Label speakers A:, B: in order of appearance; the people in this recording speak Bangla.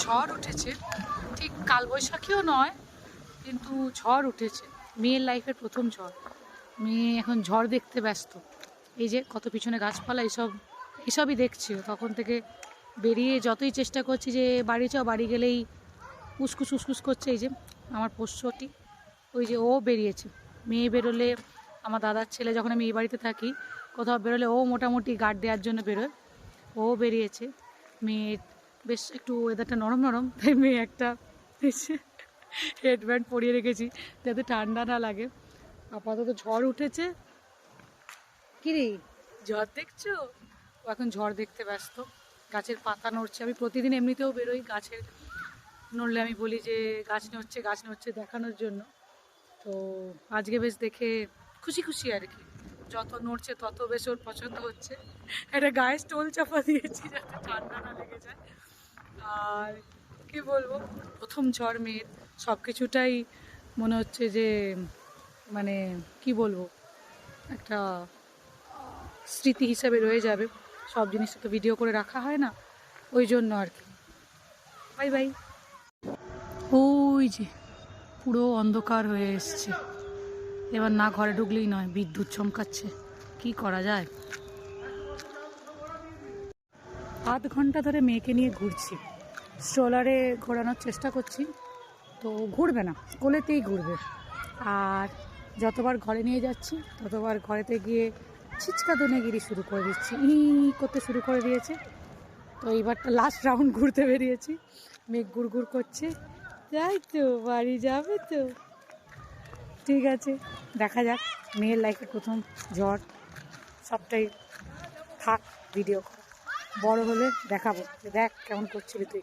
A: ঝড় উঠেছে, ঠিক কালবৈশাখীও নয়, কিন্তু ঝড় উঠেছে। মেয়ের লাইফের প্রথম ঝড়। মেয়ে এখন ঝড় দেখতে ব্যস্ত। এই যে কত পিছনে গাছপালা, এসবই দেখছি। তখন থেকে বেরিয়ে যতই চেষ্টা করছি যে বাড়ি যাও, বাড়ি গেলেই উসকুস উসকুস করছে। এই যে আমার পোষ্যটি, ওই যে ও বেরিয়েছে। মেয়ে বেরোলে, আমার দাদার ছেলে যখন আমি এই বাড়িতে থাকি, কোথাও বেরোলে ও মোটামুটি গার্ড দেওয়ার জন্য বেরোয়। ও বেরিয়েছে। মেয়ে বেশ একটু ওয়েদারটা নরম নরম, তাই মেয়ে একটা হেডব্যান্ড পরিয়ে রেখেছি যাতে ঠান্ডা না লাগে। আপাতত ঝড় উঠেছে। কিরে, ঝড় দেখছো? ও এখন ঝড় দেখতে ব্যস্ত। গাছের পাতা নড়ছে। আমি প্রতিদিন এমনিতেও বেরোই, গাছের নড়লে আমি বলি যে গাছ নড়ছে, গাছ নড়ছে দেখানোর জন্য। তো আজকে বেশ দেখে খুশি খুশি আর কি। যত নড়ছে তত বেশ ওর পছন্দ হচ্ছে। একটা গায়ে স্টোল চাপা দিয়েছি যাতে ঠান্ডা না লেগে যায়। আর কি বলবো, প্রথম ঝড় মেয়ের, সব কিছুটাই মনে হচ্ছে যে মানে কি বলবো, একটা স্মৃতি হিসাবে রয়ে যাবে। সব জিনিসটা তো ভিডিও করে রাখা হয় না, ওই জন্য আর কি। Bye bye. ওই যে পুরো অন্ধকার হয়ে এসছে। এবার না ঘরে ঢুকলেই নয়, বিদ্যুৎ চমকাচ্ছে। কি করা যায়? আধ ঘন্টা ধরে মেয়েকে নিয়ে ঘুরছি, স্ট্রলারে ঘোরানোর চেষ্টা করছি। তো ঘুরবে না, কোলেতেই ঘুরবে। আর যতবার ঘরে নিয়ে যাচ্ছি ততবার ঘরেতে গিয়ে ছিচকা দনেগিরি শুরু করে দিচ্ছি, করতে শুরু করে দিয়েছে। তো এইবারটা লাস্ট রাউন্ড ঘুরতে বেরিয়েছি। মেঘ গুড় গুড় করছে। যাই তো, বাড়ি যাবে তো? ঠিক আছে, দেখা যাক। মেয়ের লাইফের প্রথম ঝড়, সবটাই থাক ভিডিও করা। বড় হলে দেখাবো, দেখ কেমন করছিলি তুই।